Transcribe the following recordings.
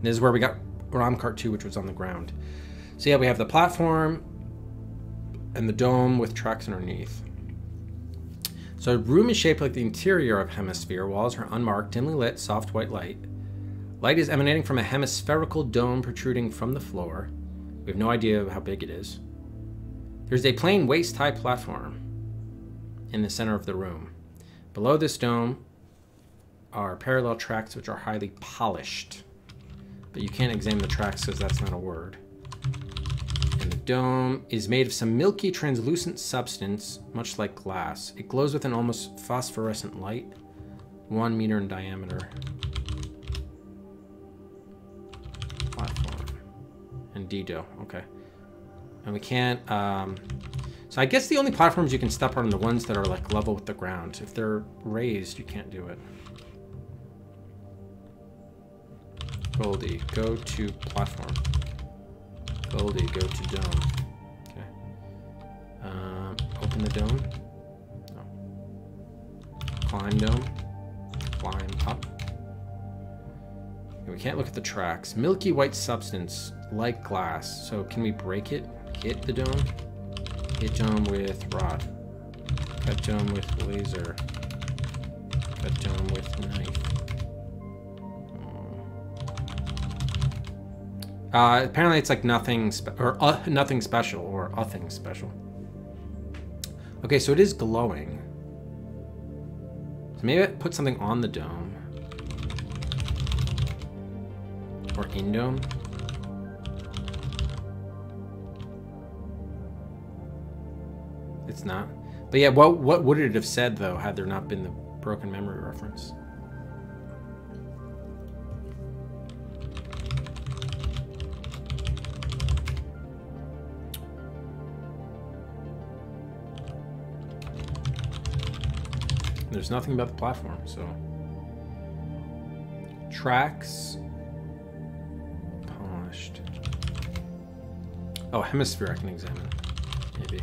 This is where we got Ramcart 2, which was on the ground. So yeah, we have the platform and the dome with tracks underneath. So the room is shaped like the interior of a hemisphere. Walls are unmarked, dimly lit, soft white light. Light is emanating from a hemispherical dome protruding from the floor. We have no idea how big it is. There's a plain waist-high platform in the center of the room. Below this dome are parallel tracks which are highly polished. But you can't examine the tracks because that's not a word. And the dome is made of some milky translucent substance, much like glass. It glows with an almost phosphorescent light, 1 meter in diameter. Platform. And Dido, okay. And we can't, so I guess the only platforms you can step on are the ones that are like level with the ground. If they're raised, you can't do it. Goldie, go to platform. Goldie, go to dome. Okay. Open the dome. No. Climb dome. Climb up. We can't look at the tracks. Milky white substance, like glass. So can we break it? Hit the dome. Hit dome with rod. Cut dome with laser. Cut dome with knife. Apparently it's like nothing nothing special or a thing special. Okay, so it is glowing. So maybe I put something on the dome. Or in dome. It's not. But yeah, what would it have said though had there not been the broken memory reference? There's nothing about the platform, so. Tracks. Polished. Oh, hemisphere I can examine. Maybe.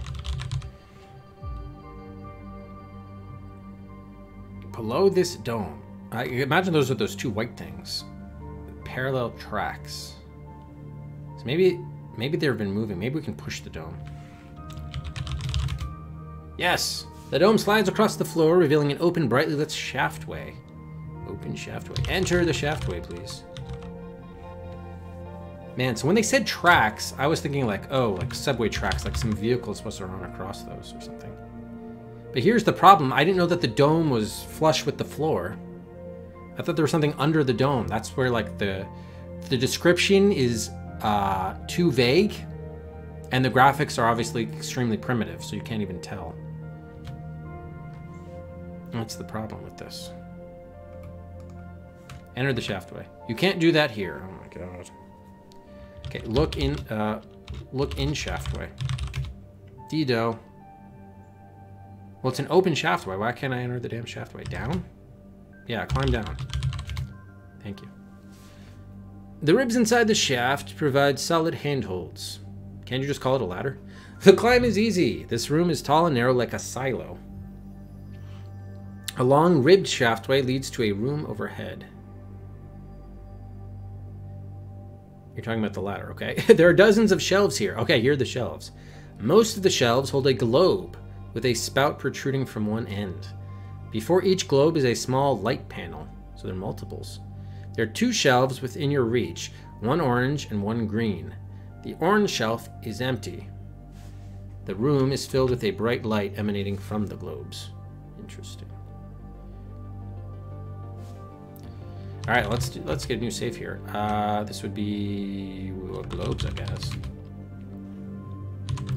Below this dome. I imagine those are those two white things. Parallel tracks. So maybe they've been moving. Maybe we can push the dome. Yes! The dome slides across the floor, revealing an open, brightly lit shaftway. Open shaftway. Enter the shaftway, please. Man, so when they said tracks, I was thinking like, oh, like subway tracks, like some vehicle is supposed to run across those or something. But here's the problem. I didn't know that the dome was flush with the floor. I thought there was something under the dome. That's where like the description is too vague, and the graphics are obviously extremely primitive, so you can't even tell. What's the problem with this? Enter the shaftway. You can't do that here. Oh my god. Okay, look in shaftway. Dido. Well, it's an open shaftway. Why can't I enter the damn shaftway? Down? Yeah, climb down. Thank you. The ribs inside the shaft provide solid handholds. Can't you just call it a ladder? The climb is easy. This room is tall and narrow like a silo. A long ribbed shaftway leads to a room overhead. You're talking about the ladder, okay? There are dozens of shelves here. Okay, here are the shelves. Most of the shelves hold a globe with a spout protruding from one end. Before each globe is a small light panel, so they're multiples. There are 2 shelves within your reach, one orange and one green. The orange shelf is empty. The room is filled with a bright light emanating from the globes. Interesting. All right, let's get a new save here. This would be globes, I guess.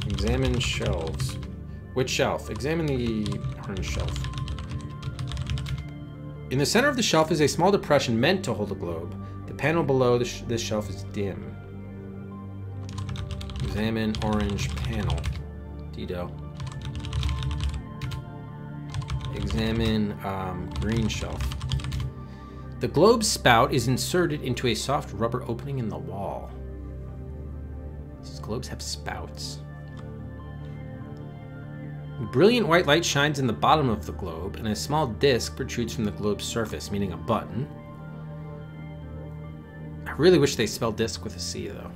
Examine shelves. Which shelf? Examine the orange shelf. In the center of the shelf is a small depression meant to hold a globe. The panel below this shelf is dim. Examine orange panel. Dido. Examine green shelf. The globe spout is inserted into a soft rubber opening in the wall. These globes have spouts. Brilliant white light shines in the bottom of the globe, and a small disc protrudes from the globe's surface, meaning a button. I really wish they spelled disc with a C, though.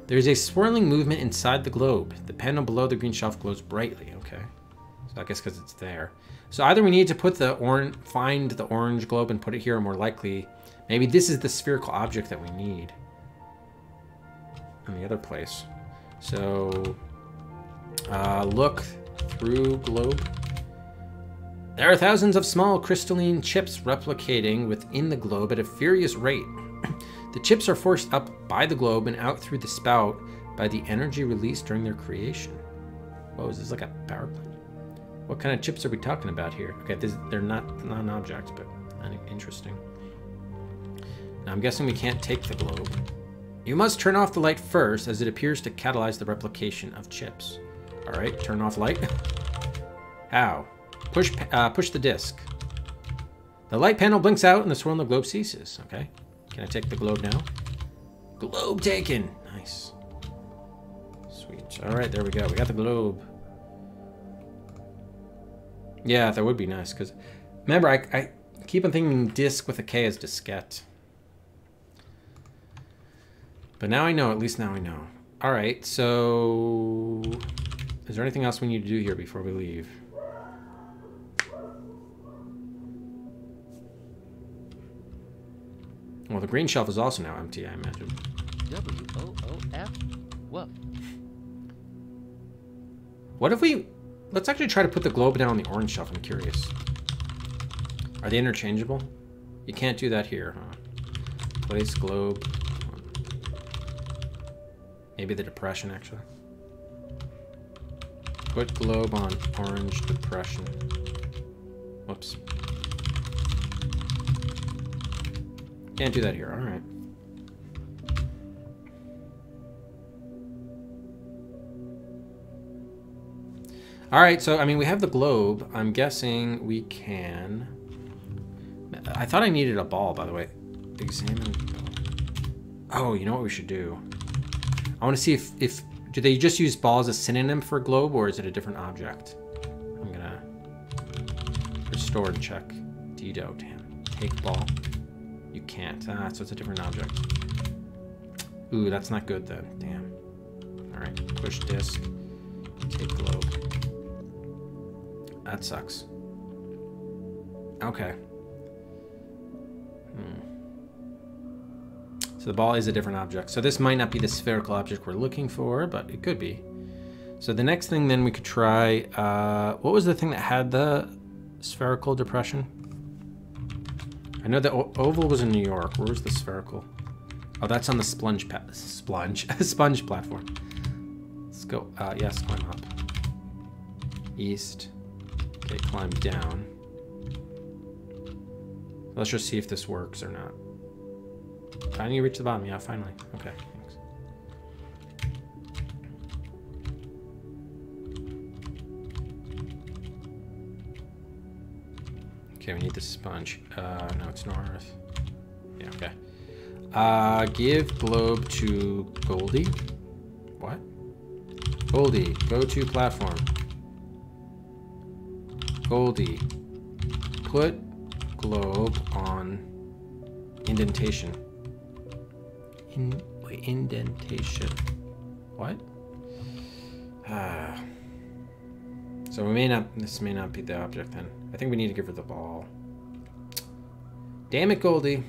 There's a swirling movement inside the globe. The panel below the green shelf glows brightly. Okay. So I guess because it's there. So either we need to put find the orange globe and put it here, or more likely, maybe this is the spherical object that we need in the other place. So look through globe. There are thousands of small crystalline chips replicating within the globe at a furious rate. The chips are forced up by the globe and out through the spout by the energy released during their creation. Whoa, is this like a power plant? What kind of chips are we talking about here? Okay, they're not non-objects, but interesting. Now I'm guessing we can't take the globe. You must turn off the light first, as it appears to catalyze the replication of chips. All right, turn off light. How? Push the disc. The light panel blinks out and the swirl in the globe ceases. Okay. Can I take the globe now? Globe taken. Nice. Sweet. All right, there we go. We got the globe. Yeah, that would be nice, because remember, I keep on thinking disc with a K as diskette. But now I know, at least now I know. All right, so is there anything else we need to do here before we leave? Well, the green shelf is also now empty, I imagine. W-O-O-F. Woof. What if we... Let's actually try to put the globe down on the orange shelf. I'm curious. Are they interchangeable? You can't do that here, huh? Place globe. Maybe the depression, actually. Put globe on orange depression. Whoops. Can't do that here. All right. All right, so, I mean, we have the globe. I'm guessing we can... I thought I needed a ball, by the way. Examine... Oh, you know what we should do? I want to see if... Do they just use ball as a synonym for globe, or is it a different object? I'm gonna... Restore and check. Dido, damn. Take ball. You can't. Ah, so it's a different object. Ooh, that's not good then. Damn. All right, push disc. Take globe. That sucks. Okay. So the ball is a different object. So this might not be the spherical object we're looking for, but it could be. So the next thing then we could try, what was the thing that had the spherical depression? I know the oval was in New York. Where was the spherical? Oh, that's on the sponge platform. Let's go, yes, climb up. East. Okay, climb down. Let's just see if this works or not. Finally reach the bottom. Yeah, finally. Okay, thanks. Okay, we need the sponge. No, it's north. Yeah, okay. Give globe to Goldie. What? Goldie, go to platform. Goldie, put globe on indentation. Indentation. What? So we may not. This may not be the object then. I think we need to give her the ball. Damn it, Goldie.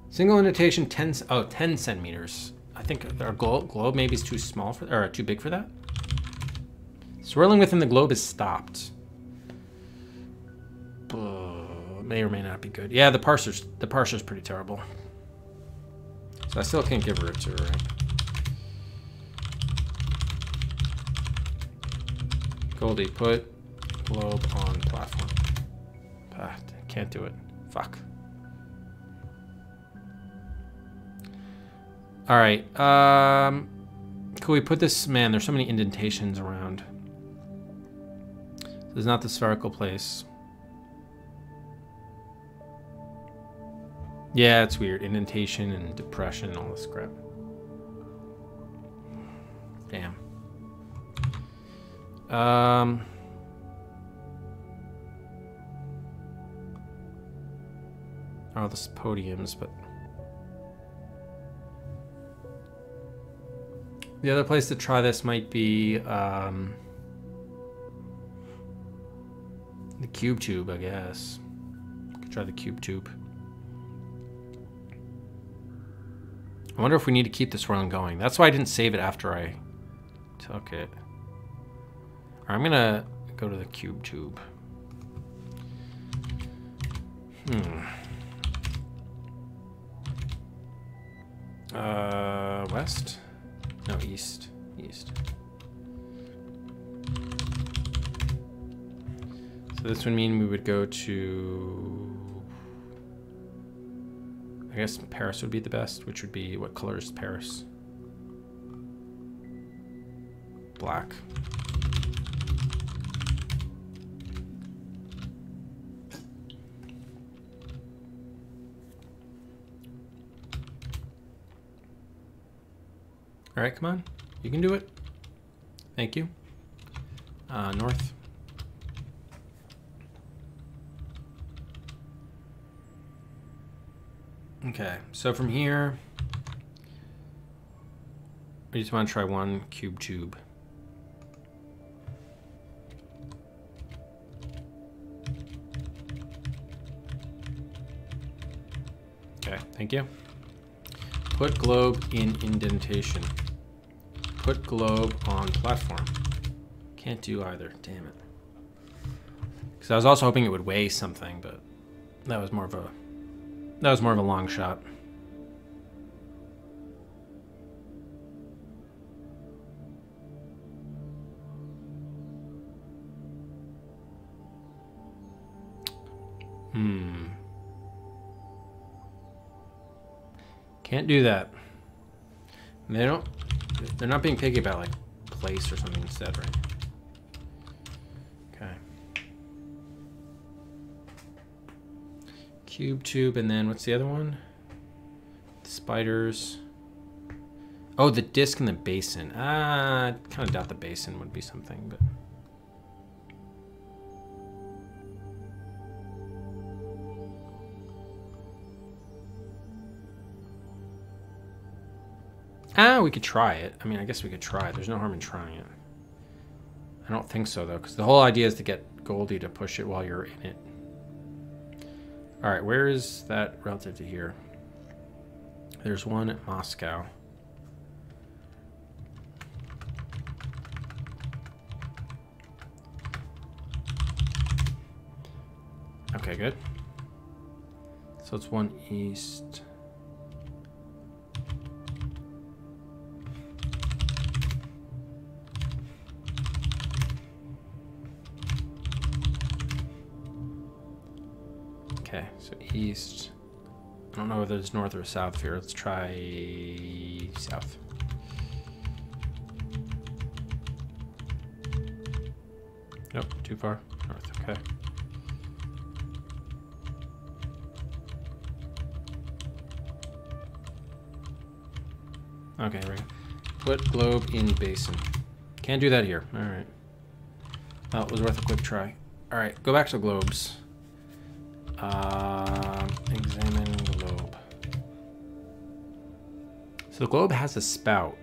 Single indentation 10 centimeters. I think our globe maybe is too small for, or too big for that. Swirling within the globe is stopped. May or may not be good. Yeah, the parser's pretty terrible. So I still can't give her a 2, right? Goldie, put globe on platform. Can't do it. Fuck. All right. Could we put this? Man, there's so many indentations around. This is not the spherical place. Yeah, it's weird. Indentation and depression and all this crap. Damn. all the podiums, but the other place to try this might be the Cube Tube, I guess. Could try the Cube Tube. I wonder if we need to keep this run going. That's why I didn't save it after I took it. All right, I'm gonna go to the Cube Tube. West? No, east. East. So this would mean we would go to... I guess Paris would be the best, which would be... What color is Paris? Black. All right, come on. You can do it. Thank you. North. Okay, so from here, we just want to try one Cube Tube. Okay, thank you. Put globe in indentation. Put globe on platform. Can't do either, damn it. Because I was also hoping it would weigh something, but that was more of a long shot. Can't do that. They're not being picky about like place or something instead, right? Okay. Cube Tube, and then what's the other one? The spiders. Oh, the disc and the basin. I kind of doubt the basin would be something, but. We could try it. I mean, I guess we could try it. There's no harm in trying it. I don't think so, though, because the whole idea is to get Goldie to push it while you're in it. All right, where is that relative to here? There's one at Moscow. Okay, good. So it's one east. Okay, so east. I don't know whether it's north or south here. Let's try south. Nope, too far. North, okay. Okay, here we go. Put globe in basin. Can't do that here. All right. Well, it was worth a quick try. All right, go back to globes. Examine globe. So the globe has a spout.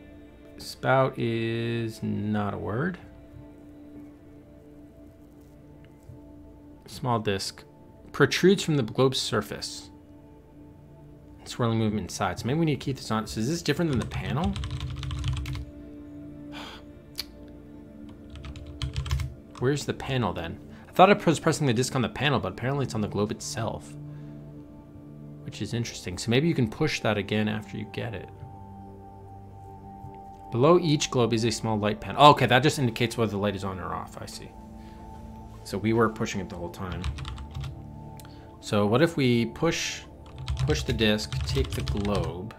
Spout is not a word. Small disc. Protrudes from the globe's surface. Swirling movement inside. So maybe we need to keep this on. So is this different than the panel? Where's the panel then? I thought I was pressing the disc on the panel, but apparently it's on the globe itself. Which is interesting. So maybe you can push that again after you get it. Below each globe is a small light panel. Oh, okay, that just indicates whether the light is on or off. I see. So we were pushing it the whole time. So what if we push the disc, take the globe.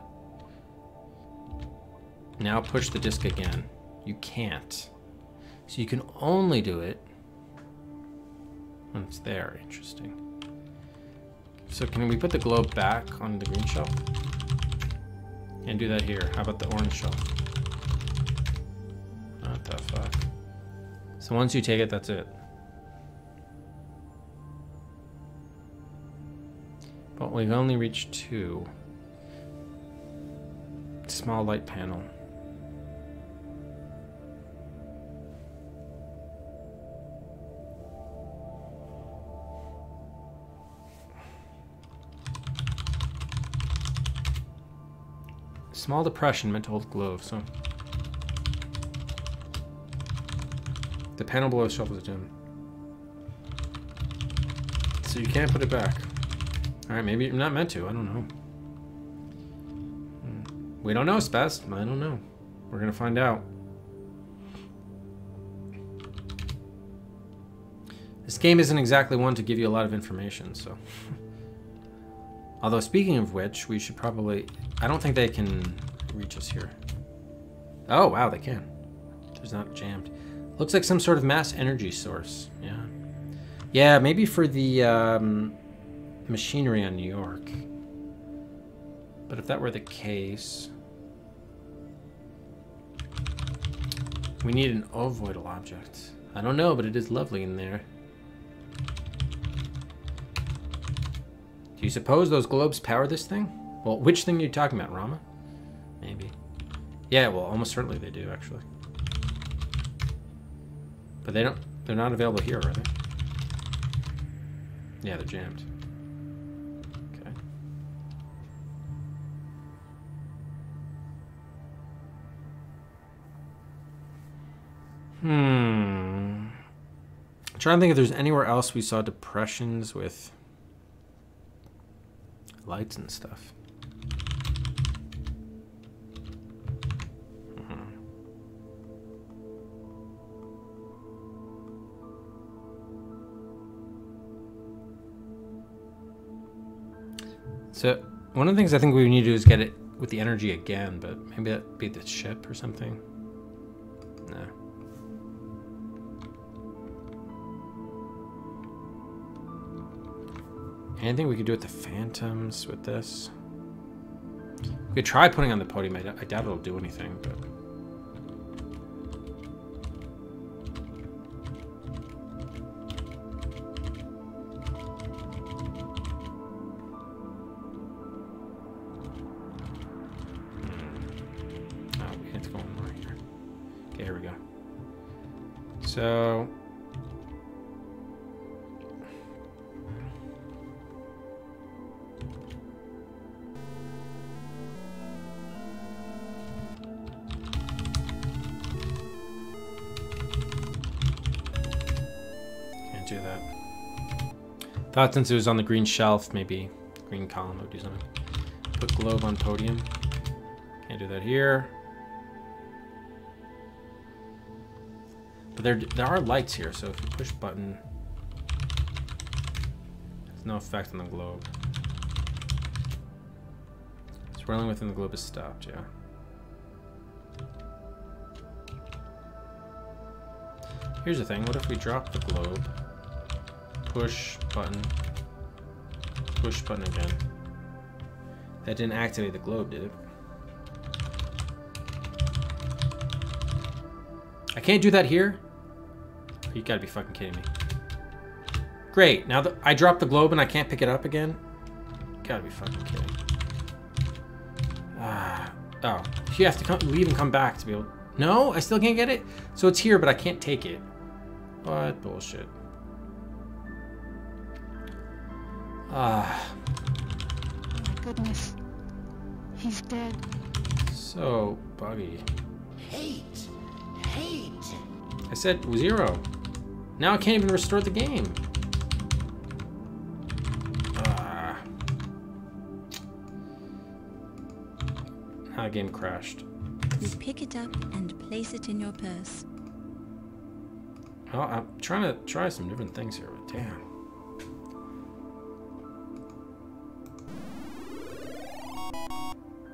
Now push the disc again. You can't. So you can only do it when it's there. Interesting. So can we put the globe back on the green shelf? Can't do that here. How about the orange shelf? What the fuck? So once you take it, that's it. But we've only reached 2. Small light panel. Small depression meant to hold globe, so the panel below shovels it in. So you can't put it back. Alright, maybe you're not meant to, I don't know. We don't know, Spaz. I don't know. We're gonna find out. This game isn't exactly one to give you a lot of information, so. Although, speaking of which, we should probably... I don't think they can reach us here. Oh, wow, they can. There's not jammed. Looks like some sort of mass energy source. Yeah. Yeah, maybe for the machinery on New York. But if that were the case... We need an ovoidal object. I don't know, but it is lovely in there. Do you suppose those globes power this thing? Well, which thing are you talking about, Rama? Maybe. Yeah, well, almost certainly they do, actually. But they're not available here, are they? Yeah, they're jammed. Okay. I'm trying to think if there's anywhere else we saw depressions with lights and stuff. So one of the things I think we need to do is get it with the energy again, but maybe that'd be the ship or something. No. Anything we could do with the phantoms with this? We could try putting on the podium. I doubt it'll do anything, but... Oh, we have to go one more here. Okay, here we go. So... do that. Thought since it was on the green shelf, maybe green column would do something. Put globe on podium. Can't do that here. But there are lights here, so if you push button, there's no effect on the globe. Swirling within the globe is stopped, yeah. Here's the thing, what if we drop the globe? Push button again. That didn't activate the globe, did it? I can't do that here? You gotta be fucking kidding me. Great, now that I dropped the globe and I can't pick it up again? You gotta be fucking kidding. Oh, you have to leave and come back to be able... No, I still can't get it? So it's here, but I can't take it. What bullshit. My goodness. He's dead. So buggy. Hate. I said 0. Now I can't even restore the game. Now the game crashed. You pick it up and place it in your purse. Well, I'm trying to try some different things here, but damn.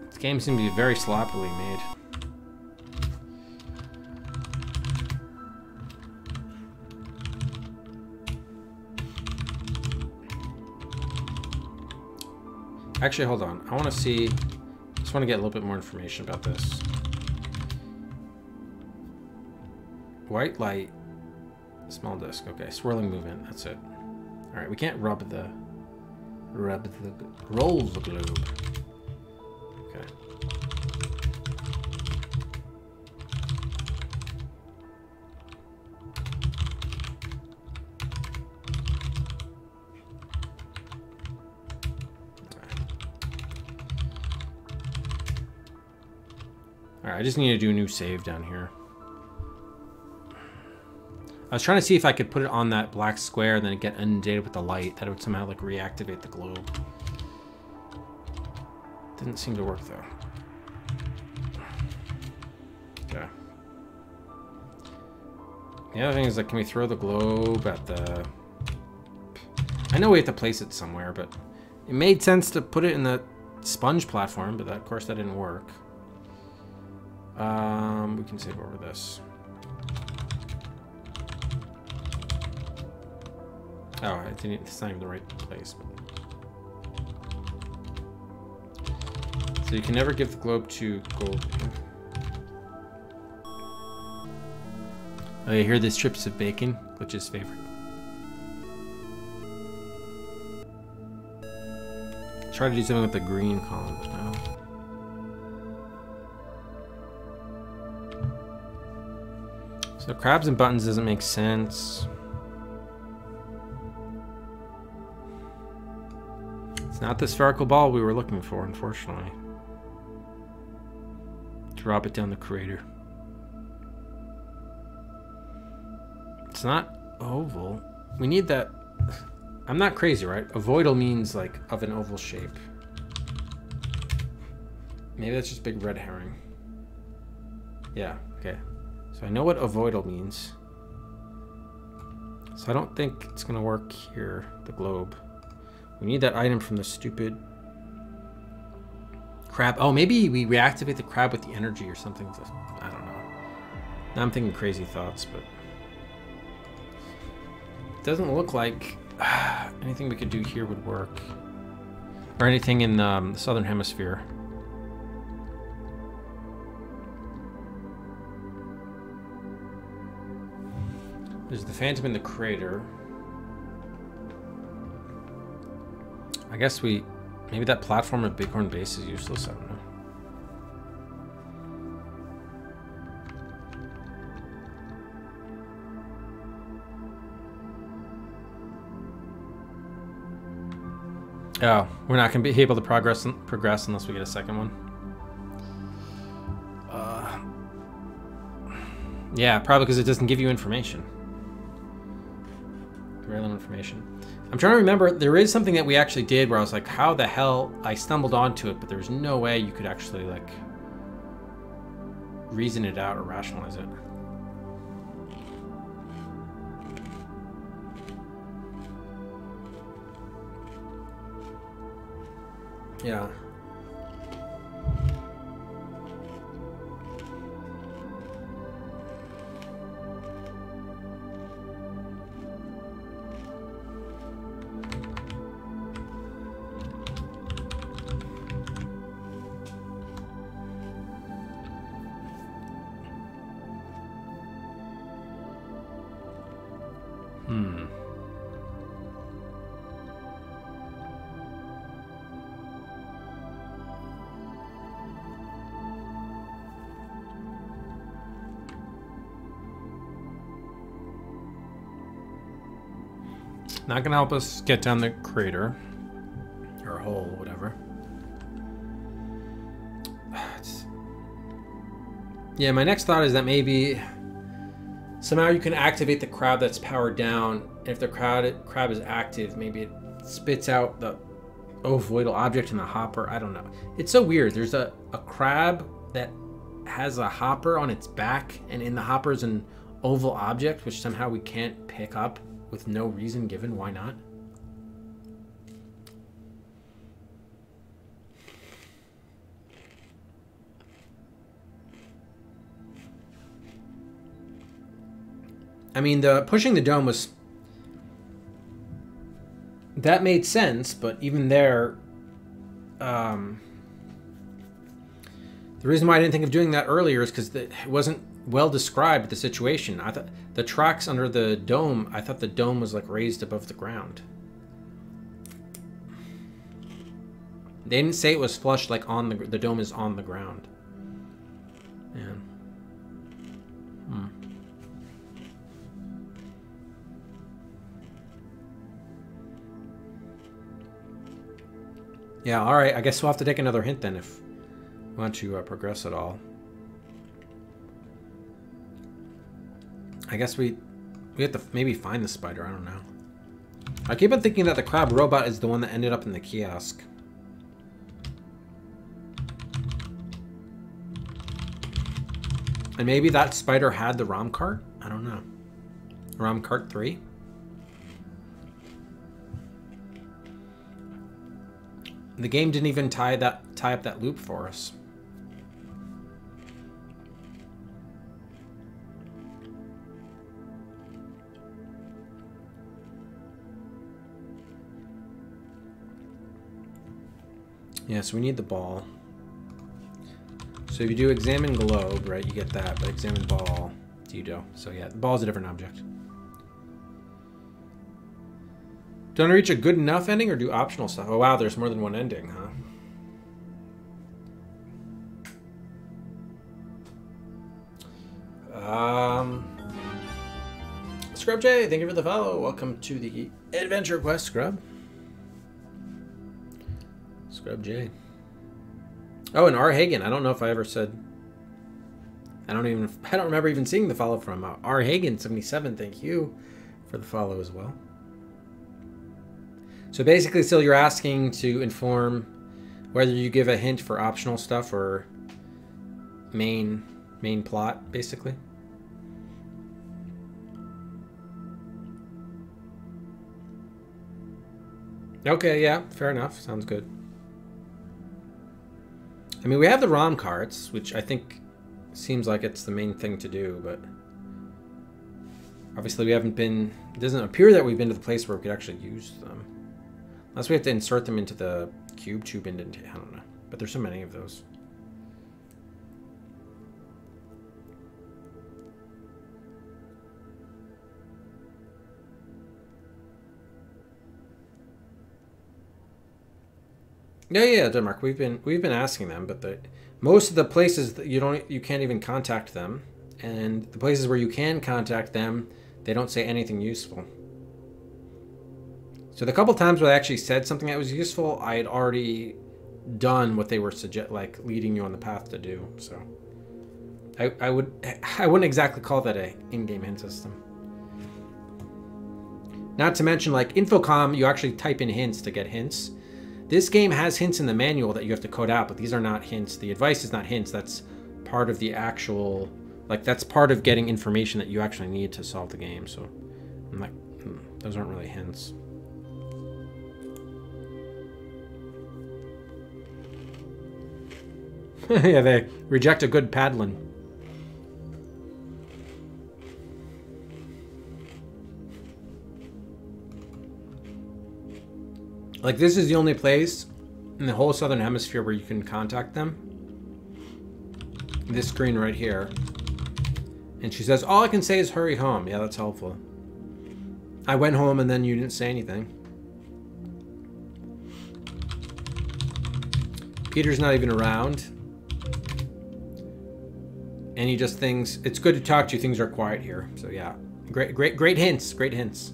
This game seems to be very sloppily made. Actually, hold on. I want to see... I just want to get a little bit more information about this. White light. Small disc. Okay, swirling movement. That's it. Alright, we can't rub the... Roll the globe. Okay. Alright, I just need to do a new save down here. I was trying to see if I could put it on that black square and then get inundated with the light. That it would somehow like reactivate the globe. Didn't seem to work though. Okay. The other thing is like, can we throw the globe at the... I know we have to place it somewhere, but it made sense to put it in the sponge platform, but that, of course that didn't work. We can save over this. Oh, it's not even the right place. So you can never give the globe to gold. Oh, you hear the strips of bacon? Glitch's favorite. Try to do something with the green column, but no. So crabs and buttons doesn't make sense. It's not the spherical ball we were looking for, unfortunately. Drop it down the crater. It's not oval. We need that. I'm not crazy, right? Ovoidal means like of an oval shape. Maybe that's just big red herring. Yeah, okay. So I know what ovoidal means. So I don't think it's gonna work here, the globe. We need that item from the stupid crab. Oh, maybe we reactivate the crab with the energy or something. I don't know. Now I'm thinking crazy thoughts, but it doesn't look like anything we could do here would work. Or anything in the southern hemisphere. There's the phantom in the crater. I guess maybe that platform at Bighorn Base is useless, I don't know. Oh, we're not going to be able to progress unless we get a second one. Yeah, probably because it doesn't give you information. Random information. I'm trying to remember, there is something that we actually did where I was like, how the hell I stumbled onto it, but there's no way you could actually like reason it out or rationalize it. Yeah. Not gonna help us get down the crater or hole, whatever. Yeah, my next thought is that maybe somehow you can activate the crab that's powered down. And if the crab is active, maybe it spits out the ovoidal object in the hopper. I don't know. It's so weird. There's a crab that has a hopper on its back, and in the hopper is an oval object, which somehow we can't pick up with no reason given. Why not? I mean, the pushing the dome was... that made sense, but even there... the reason why I didn't think of doing that earlier is because it wasn't well described, the situation. I thought the tracks under the dome, I thought the dome was like raised above the ground. They didn't say it was flush like on the dome is on the ground. Yeah. Yeah, alright. I guess we'll have to take another hint then if we want to progress at all. I guess we have to maybe find the spider. I don't know. I keep on thinking that the crab robot is the one that ended up in the kiosk. And maybe that spider had the ROM cart? I don't know. ROM cart 3? The game didn't even tie up that loop for us. Yeah, so we need the ball. So if you do examine globe, right, you get that, but examine ball, you don't. So yeah, the ball is a different object. Do you want to reach a good enough ending or do optional stuff? Oh wow, there's more than one ending, huh? Scrub J, thank you for the follow. Welcome to the Adventure Quest, Scrub. Scrub J. Oh, and R. Hagen. I don't know if I ever said. I don't remember even seeing the follow from R. Hagen 77. Thank you for the follow as well. So basically, still you're asking to inform whether you give a hint for optional stuff or main plot, basically. Okay, yeah, fair enough. Sounds good. I mean, we have the ROM carts, which I think seems like it's the main thing to do, but obviously we haven't been... It doesn't appear that we've been to the place where we could actually use them. Unless we have to insert them into the cube tube indentation. I don't know. But there's so many of those. Yeah, Denmark. We've been asking them, but most of the places that you can't even contact them, and the places where you can contact them, they don't say anything useful. So the couple times where I actually said something that was useful, I had already done what they were leading you on the path to do. So I wouldn't exactly call that a in-game hint system. Not to mention, like Infocom, you actually type in hints to get hints. This game has hints in the manual that you have to code out, but these are not hints. The advice is not hints. That's part of the actual, that's part of getting information that you actually need to solve the game. So I'm like, those aren't really hints. Yeah, they reject a good paddling. Like, this is the only place in the whole Southern Hemisphere where you can contact them. This screen right here. And she says, all I can say is hurry home. Yeah, that's helpful. I went home and then you didn't say anything. Peter's not even around. And he just thinks, it's good to talk to you, things are quiet here. So yeah, great hints, great hints.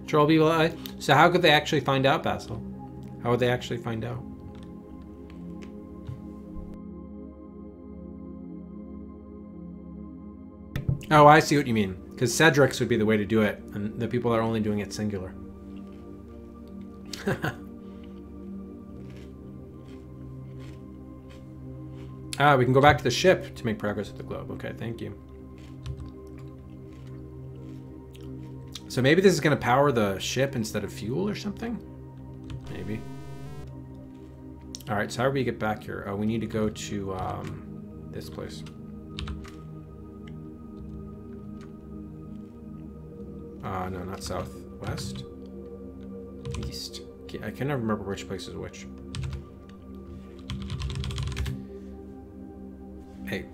Troll people. So how could they actually find out, Basil? How would they actually find out? Oh, I see what you mean. Because Cedric's would be the way to do it, and the people are only doing it singular. We can go back to the ship to make progress with the globe. Okay, thank you. So maybe this is going to power the ship instead of fuel or something? Maybe. Alright, so how do we get back here? Oh, we need to go to this place. No, not southwest. East. I can never remember which place is which. Hey.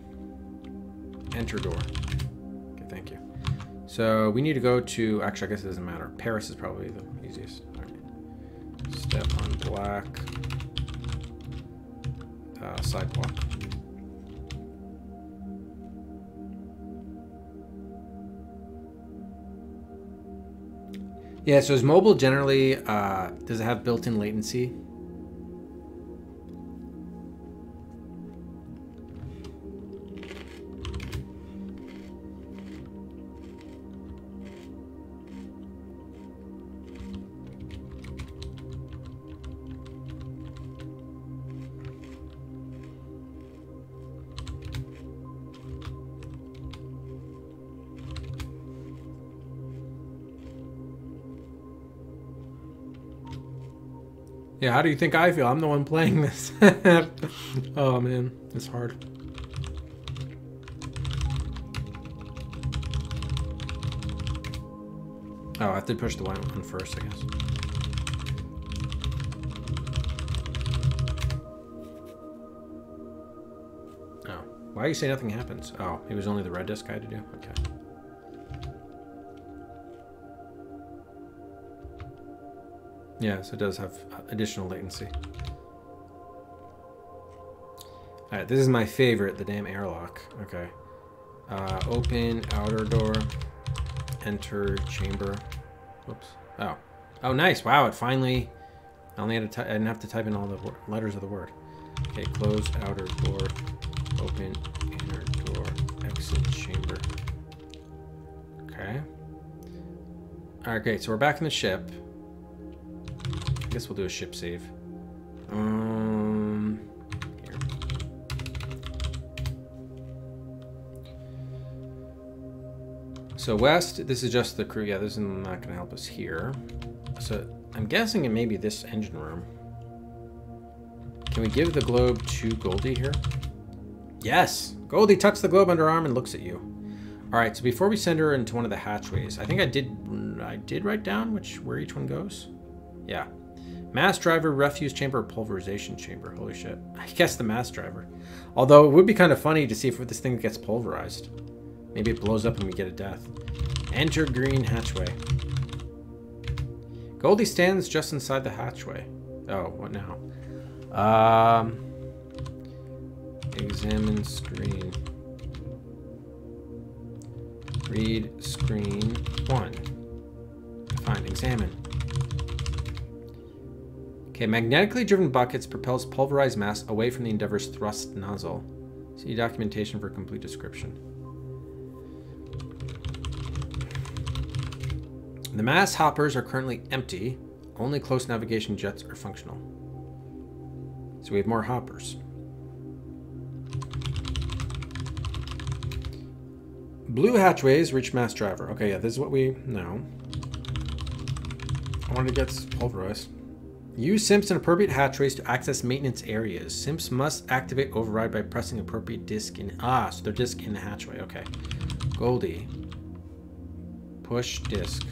Enter door. Okay, thank you. So we need to go to, actually I guess it doesn't matter. Paris is probably the easiest. All right. Step on black. Sidewalk. Yeah, so is mobile generally, does it have built-in latency? Yeah, how do you think I feel? I'm the one playing this. Oh man, it's hard. Oh, I have to push the white one first, I guess. Oh, why do you say nothing happens? Oh, it was only the red disc I had to do? Okay. Yes, it does have additional latency. Alright, this is my favorite, the damn airlock. Okay. Open outer door. Enter chamber. Whoops. Oh. Oh, nice. Wow, it finally... I didn't have to type in all the letters of the word. Okay, close outer door. Open inner door. Exit chamber. Okay. Alright, great. So we're back in the ship. I guess we'll do a ship save. Here. So west, this is just the crew. Yeah, this is not going to help us here. So I'm guessing it may be this engine room. Can we give the globe to Goldie here? Yes! Goldie tucks the globe under her arm and looks at you. Alright, so before we send her into one of the hatchways, I think I did write down where each one goes. Yeah. Mass driver, refuse chamber, or pulverization chamber. Holy shit. I guess the mass driver. Although it would be kind of funny to see if this thing gets pulverized. Maybe it blows up and we get a death. Enter green hatchway. Goldie stands just inside the hatchway. Oh, what now? Examine screen. Read screen 1. Fine, examine. Okay, magnetically driven buckets propels pulverized mass away from the Endeavor's thrust nozzle. See documentation for complete description. The mass hoppers are currently empty. Only close navigation jets are functional. So we have more hoppers. Blue hatchways reach mass driver. Okay, yeah, this is what we know. I want to get pulverized. Use simps and appropriate hatchways to access maintenance areas. Simps must activate override by pressing appropriate disc in... Ah, so they're disc in the hatchway. Okay. Goldie. Push disc.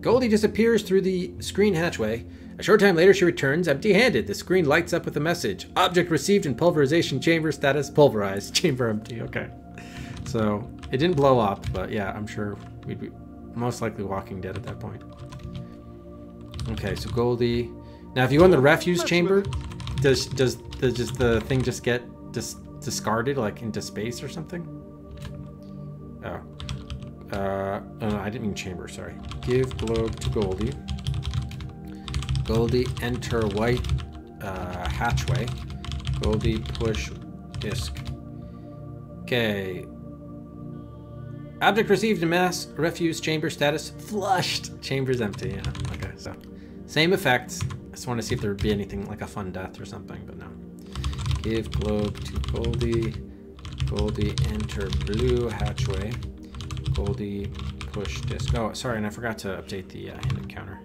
Goldie disappears through the screen hatchway. A short time later, she returns empty-handed. The screen lights up with a message. Object received in pulverization chamber. Status pulverized. Chamber empty. Okay. So, it didn't blow up, but yeah, I'm sure we'd be most likely Walking Dead at that point. Okay, so Goldie. Now, if you go in the refuse chamber, does the thing just get discarded like into space or something? Oh. No, I didn't mean chamber. Sorry. Give globe to Goldie. Goldie enter white hatchway. Goldie push disc. Okay. Object received in mass refuse chamber. Status flushed. Chamber's empty. Yeah. Okay. So same effects. I just want to see if there would be anything like a fun death or something, but no. Give globe to Goldie. Goldie enter blue hatchway. Goldie push disc. Oh, sorry, and I forgot to update the hidden counter.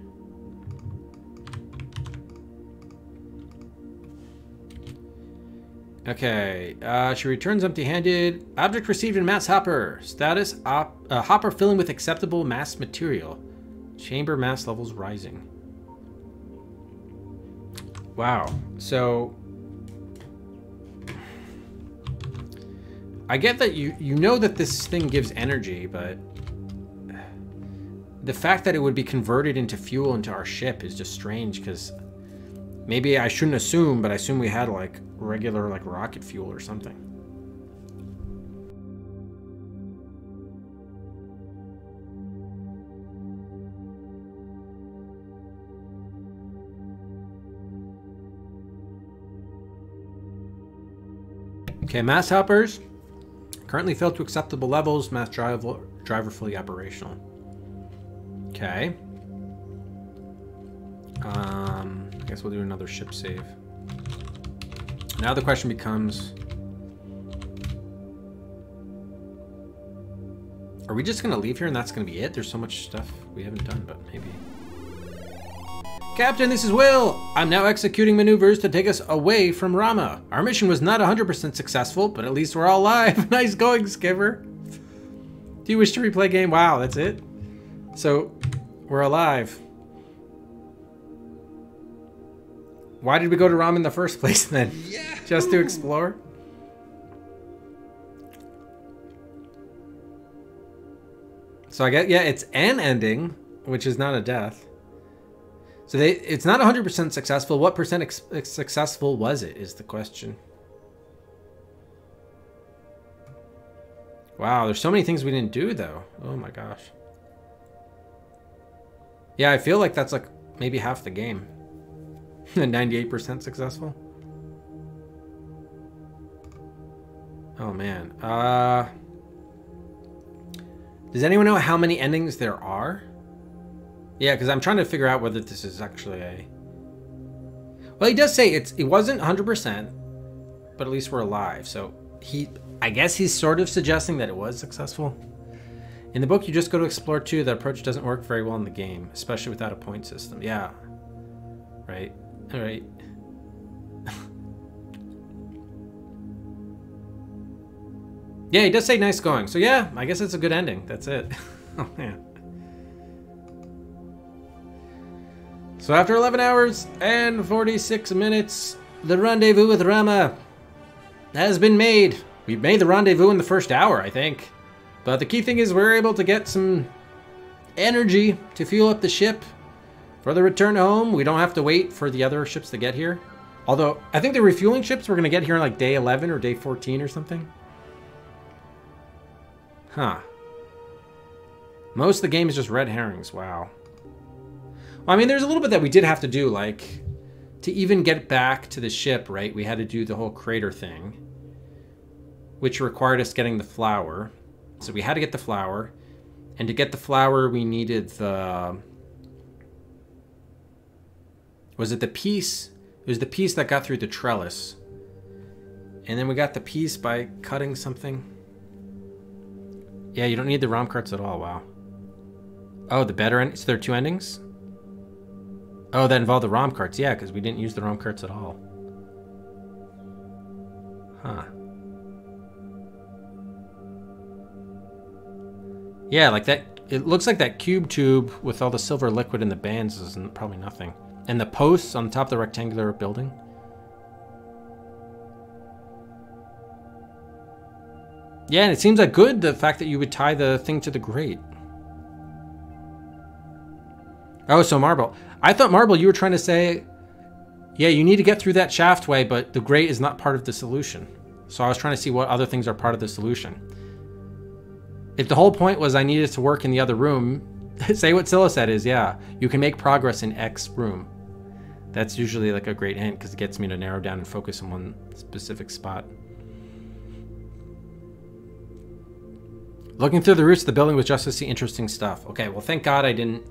Okay, she returns empty-handed. Object received in mass hopper. Status hopper filling with acceptable mass material. Chamber mass levels rising. Wow. So I get that you know that this thing gives energy, but the fact that it would be converted into fuel into our ship is just strange, because maybe I shouldn't assume, but I assume we had like regular like rocket fuel or something. Okay, mass helpers currently filled to acceptable levels. Mass driver fully operational. Okay. I guess we'll do another ship save. Now the question becomes, are we just gonna leave here and that's gonna be it? There's so much stuff we haven't done, but maybe. Captain, this is Will. I'm now executing maneuvers to take us away from Rama. Our mission was not 100% successful, but at least we're all alive. Nice going, Skipper. Do you wish to replay game? Wow, that's it? So, we're alive. Why did we go to Rama in the first place then? Yeah. Just to explore? So I get, yeah, it's an ending, which is not a death. So it's not 100% successful. What percent successful was it, is the question. Wow, there's so many things we didn't do, though. Oh my gosh. Yeah, I feel like that's like maybe half the game. 98% successful. Oh man. Does anyone know how many endings there are? Yeah, because I'm trying to figure out whether this is actually a... Well, he does say it wasn't 100%, but at least we're alive. So I guess he's sort of suggesting that it was successful. In the book, you just go to explore 2. That approach doesn't work very well in the game, especially without a point system. Yeah. Right. All right. Yeah, he does say nice going. So yeah, I guess it's a good ending. That's it. Oh man. So after 11 hours and 46 minutes, the rendezvous with Rama has been made. We've made the rendezvous in the first hour, I think. But the key thing is we're able to get some energy to fuel up the ship for the return home. We don't have to wait for the other ships to get here. Although, I think the refueling ships were going to get here on like day 11 or day 14 or something. Huh. Most of the game is just red herrings. Wow. Well, I mean, there's a little bit that we did have to do, like, to even get back to the ship, right? We had to do the whole crater thing, which required us getting the flower. So we had to get the flower. And to get the flower, we needed the... Was it the piece? It was the piece that got through the trellis. And then we got the piece by cutting something. Yeah, you don't need the ROM carts at all. Wow. Oh, the better end. So there are 2 endings? Oh, that involved the ROM carts. Yeah, because we didn't use the ROM carts at all. Huh. Yeah, like that. It looks like that cube tube with all the silver liquid in the bands is probably nothing. And the posts on top of the rectangular building. Yeah, and it seems like good, the fact that you would tie the thing to the grate. Oh, so Marble. I thought, Marble, you were trying to say, yeah, you need to get through that shaft way, but the grate is not part of the solution. So I was trying to see what other things are part of the solution. If the whole point was I needed to work in the other room, say what Scylla said is, yeah, you can make progress in X room. That's usually like a great hint because it gets me to narrow down and focus on one specific spot. Looking through the roofs of the building was just to see interesting stuff. Okay, well, thank God I didn't...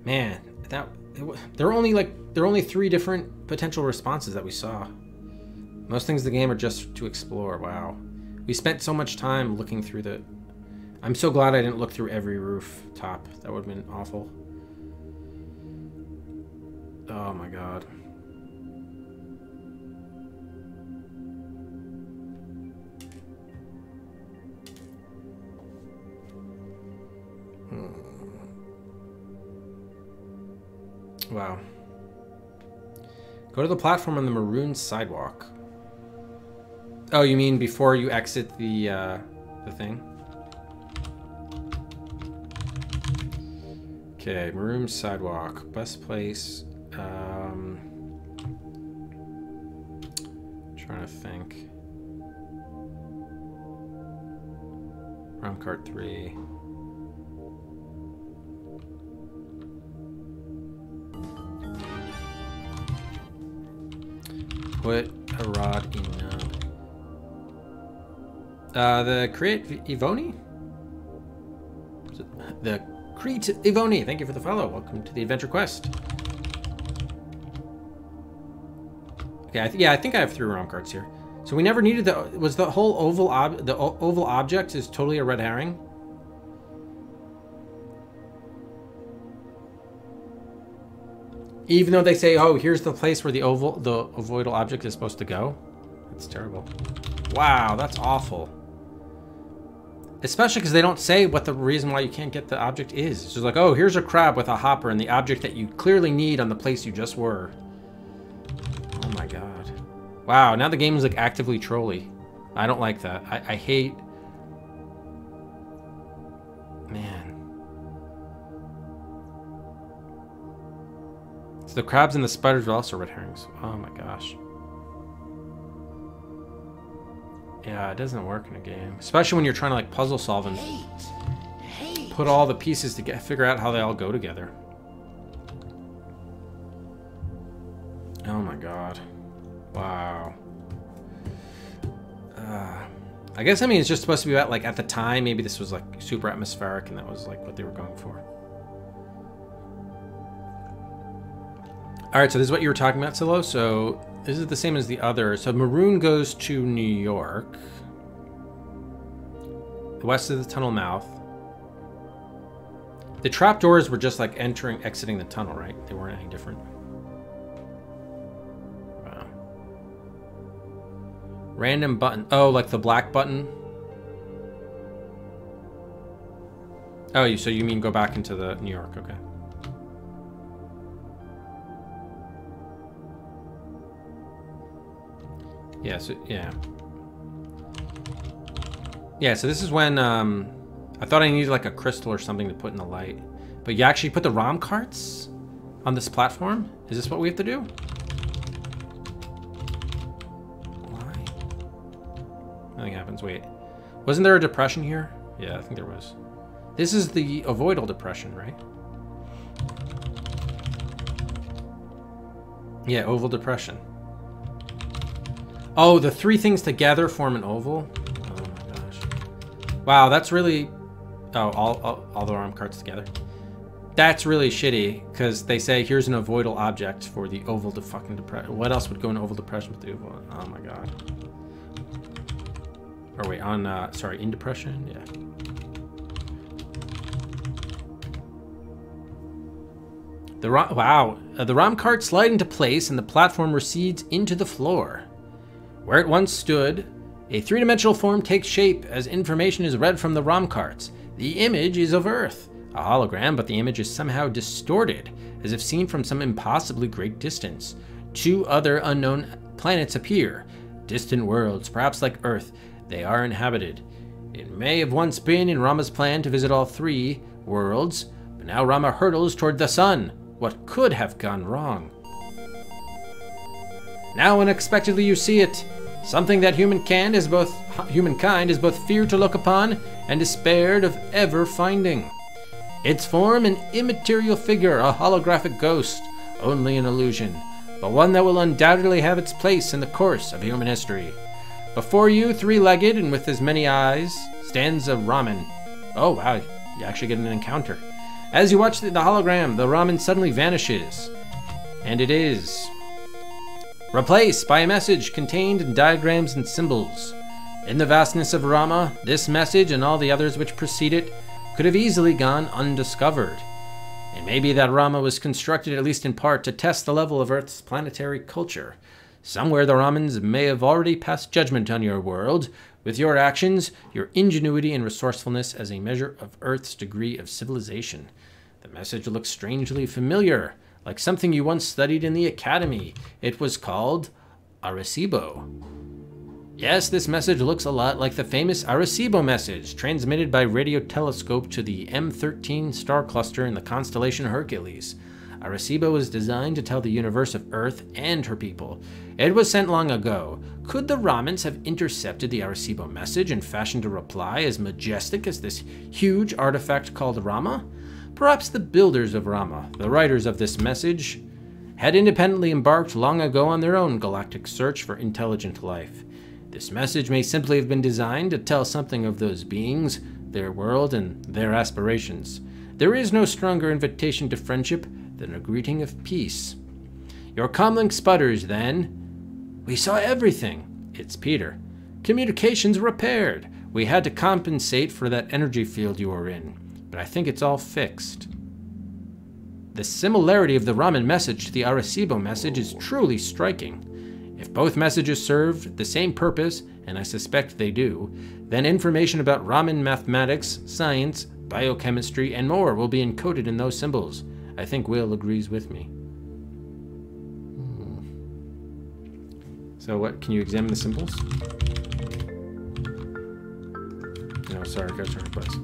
Man, there were only 3 different potential responses that we saw. Most things in the game are just to explore. Wow. We spent so much time looking through the... I'm so glad I didn't look through every rooftop. That would have been awful. Oh my God. Wow. Go to the platform on the maroon sidewalk. Oh, you mean before you exit the thing? Okay, Maroon Sidewalk. Best place. Trying to think. Rom cart 3. Put a rod in the Crete Ivoni? The Crete Ivoni. Thank you for the follow. Welcome to the Adventure Quest. Okay, yeah, I think I have 3 ROM cards here. So we never needed the... Was the whole oval oval object is totally a red herring? Even though they say, oh, here's the place where the ovoidal object is supposed to go. That's terrible. Wow, that's awful. Especially because they don't say what the reason why you can't get the object is. It's just like, oh, here's a crab with a hopper and the object that you clearly need on the place you just were. Oh my god. Wow, now the game is like actively trolly. I don't like that. I hate... Man. So the crabs and the spiders are also red herrings. Oh my gosh. Yeah, it doesn't work in a game. Especially when you're trying to like puzzle solve and put all the pieces to figure out how they all go together. Oh my god. Wow. I guess, I mean, it's just supposed to be about, like, at the time, maybe this was, like, super atmospheric, and that was, like, what they were going for. Alright, so this is what you were talking about, Silo. So, this is the same as the other. So, Maroon goes to New York. The west of the tunnel mouth. The trapdoors were just, like, exiting the tunnel, right? They weren't any different. Random button. Oh, like the black button? Oh, so you mean go back into the New York, okay. Yeah, so, yeah. Yeah, so this is when, I thought I needed like a crystal or something to put in the light. But you actually put the ROM carts on this platform? Is this what we have to do? Nothing happens. Wait. Wasn't there a depression here? Yeah, I think there was. This is the ovoidal depression, right? Yeah, oval depression. Oh, the 3 things together form an oval? Oh my gosh. Wow, that's really... Oh, all the ROM cards together. That's really shitty, because they say, here's an ovoidal object for the oval fucking depression. What else would go in oval depression with the oval? Oh my god. Or wait, on, sorry, in depression? Yeah. The ROM carts slide into place and the platform recedes into the floor. Where it once stood, a 3-dimensional form takes shape as information is read from the ROM carts. The image is of Earth, a hologram, but the image is somehow distorted, as if seen from some impossibly great distance. 2 other unknown planets appear, distant worlds, perhaps like Earth. They are inhabited. It may have once been in Rama's plan to visit all 3 worlds, but now Rama hurtles toward the sun. What could have gone wrong? Now unexpectedly you see it. Something that humankind is both feared to look upon and despaired of ever finding. Its form an immaterial figure, a holographic ghost, only an illusion, but one that will undoubtedly have its place in the course of human history. Before you, 3-legged and with as many eyes, stands a Raman. Oh wow, you actually get an encounter. As you watch the hologram, the Raman suddenly vanishes. And it is replaced by a message contained in diagrams and symbols. In the vastness of Rama, this message and all the others which precede it could have easily gone undiscovered. It may be that Rama was constructed at least in part to test the level of Earth's planetary culture. Somewhere the Ramans may have already passed judgment on your world, with your actions, your ingenuity and resourcefulness as a measure of Earth's degree of civilization. The message looks strangely familiar, like something you once studied in the academy. It was called Arecibo. Yes, this message looks a lot like the famous Arecibo message, transmitted by radio telescope to the M13 star cluster in the constellation Hercules. Arecibo was designed to tell the universe of Earth and her people. It was sent long ago. Could the Ramans have intercepted the Arecibo message and fashioned a reply as majestic as this huge artifact called Rama? Perhaps the builders of Rama, the writers of this message, had independently embarked long ago on their own galactic search for intelligent life. This message may simply have been designed to tell something of those beings, their world, and their aspirations. There is no stronger invitation to friendship than a greeting of peace. Your comlink sputters, then. We saw everything. It's Peter. Communications repaired. We had to compensate for that energy field you were in, but I think it's all fixed. The similarity of the Raman message to the Arecibo message is truly striking. If both messages served the same purpose, and I suspect they do, then information about Raman mathematics, science, biochemistry, and more will be encoded in those symbols. I think Will agrees with me. So what, can you examine the symbols? No, sorry, I got your request.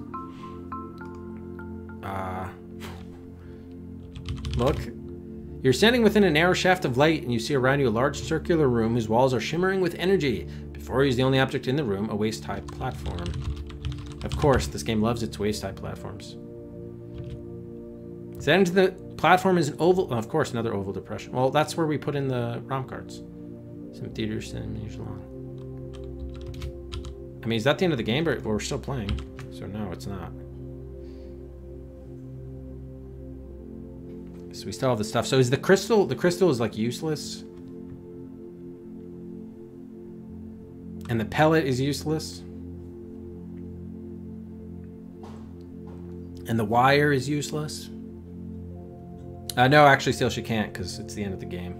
Look. You're standing within a narrow shaft of light, and you see around you a large circular room whose walls are shimmering with energy. Before you is the only object in the room, a waist-high platform. Of course, this game loves its waist-high platforms. Set into the platform is an oval... Oh, of course, another oval depression. Well, that's where we put in the ROM cards. Some theater centimeters long. I mean, is that the end of the game? But we're still playing. So no, it's not. So we still have the stuff. So is the crystal is like useless? And the pellet is useless? And the wire is useless? No, actually, still she can't, because it's the end of the game.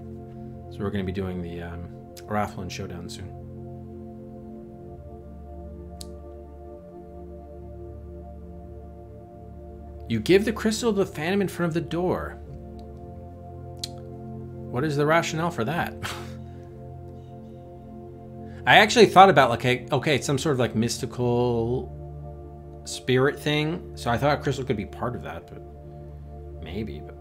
So we're going to be doing the Rathlin Showdown soon. You give the crystal to the Phantom in front of the door. What is the rationale for that? I actually thought about, like, okay, it's some sort of like mystical spirit thing. So I thought a crystal could be part of that, but maybe. But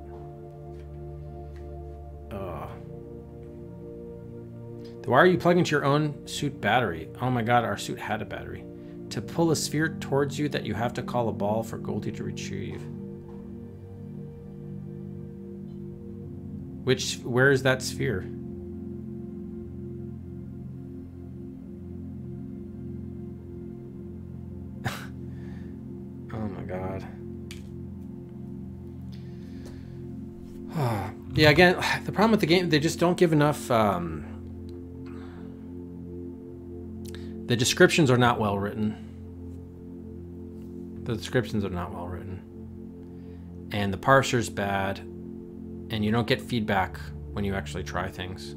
why are you plugging into your own suit battery? Oh my god, our suit had a battery. To pull a sphere towards you that you have to call a ball for Goldie to retrieve. Where is that sphere? Oh my god. Yeah, again, the problem with the game, they just don't give enough, the descriptions are not well written. The descriptions are not well written. And the parser's bad. And you don't get feedback when you actually try things.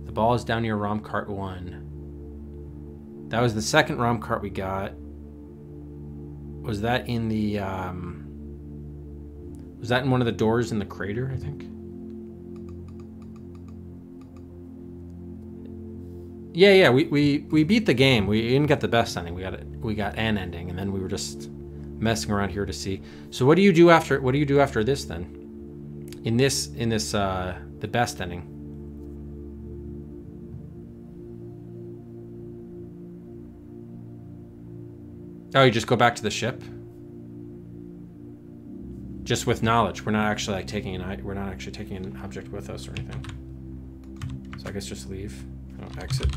The ball is down near ROM cart 1. That was the second ROM cart we got. Was that in the, was that in one of the doors in the crater, I think? Yeah, we beat the game. We didn't get the best ending. We got an ending, and then we were just messing around here to see. So what do you do after this then? In this the best ending. Oh, you just go back to the ship? Just with knowledge. We're not actually like taking an object with us or anything. So I guess just leave. Oh, exit.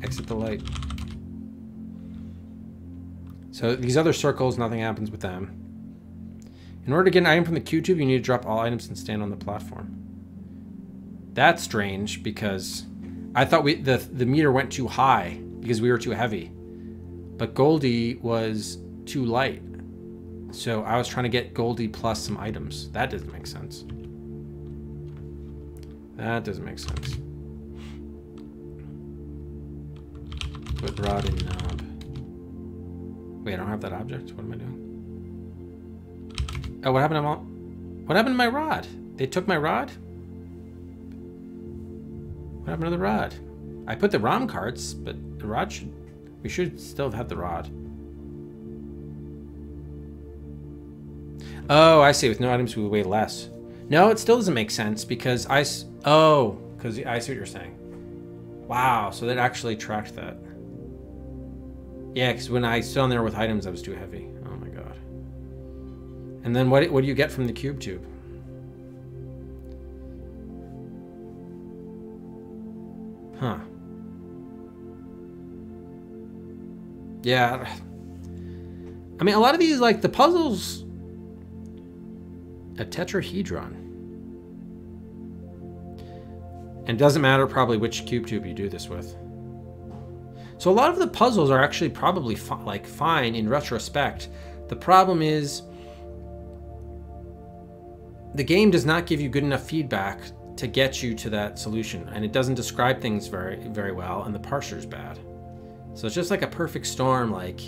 Exit the light. So these other circles, nothing happens with them. In order to get an item from the Q-tube, you need to drop all items and stand on the platform. That's strange, because I thought the meter went too high because we were too heavy. But Goldie was too light. So I was trying to get Goldie plus some items. That doesn't make sense. That doesn't make sense. Put rod in knob. Wait, I don't have that object. What am I doing? Oh, what happened to my rod? They took my rod? What happened to the rod? I put the ROM carts, but the rod should... We should still have had the rod. Oh, I see. With no items, we weigh less. No, it still doesn't make sense because I... Oh, because I see what you're saying. Wow, so that actually tracked that. Yeah, because when I stood on there with items, I was too heavy. Oh my god. And then what do you get from the cube tube? Huh. Yeah. I mean, a lot of these, like, the puzzles... A tetrahedron. And it doesn't matter probably which cube tube you do this with. So a lot of the puzzles are actually probably fine in retrospect. The problem is the game does not give you good enough feedback to get you to that solution, and it doesn't describe things very, very well, and the parser's bad. So it's just like a perfect storm. Like,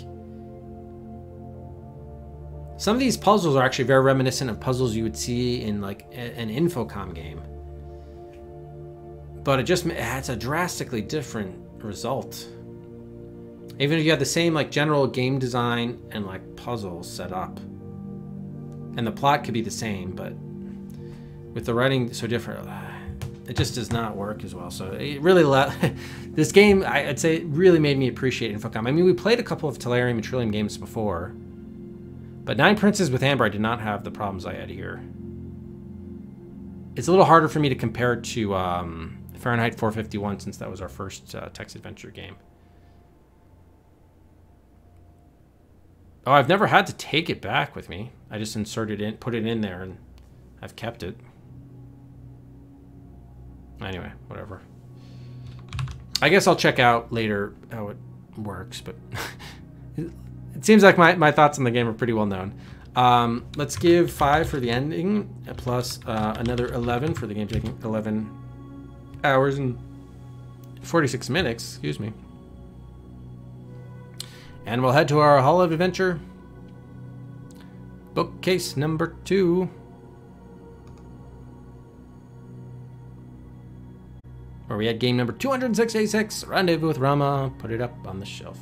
some of these puzzles are actually very reminiscent of puzzles you would see in like an Infocom game. But it has a drastically different result. Even if you have the same like general game design and like puzzles set up. And the plot could be the same, but with the writing so different, it just does not work as well. So it really this game, I'd say, it really made me appreciate Infocom. I mean, we played a couple of Tellurium and Trillium games before, but Nine Princes with Amber, I did not have the problems I had here. It's a little harder for me to compare to Fahrenheit 451 since that was our first text adventure game. Oh, I've never had to take it back with me. I just inserted it, put it in there, and I've kept it. Anyway, whatever. I guess I'll check out later how it works, but it seems like my thoughts on the game are pretty well known. Let's give 5 for the ending, plus another 11 for the game taking 11 hours and 46 minutes, excuse me. And we'll head to our Hall of Adventure. Bookcase number 2. Where we had game number 266, Rendezvous with Rama. Put it up on the shelf.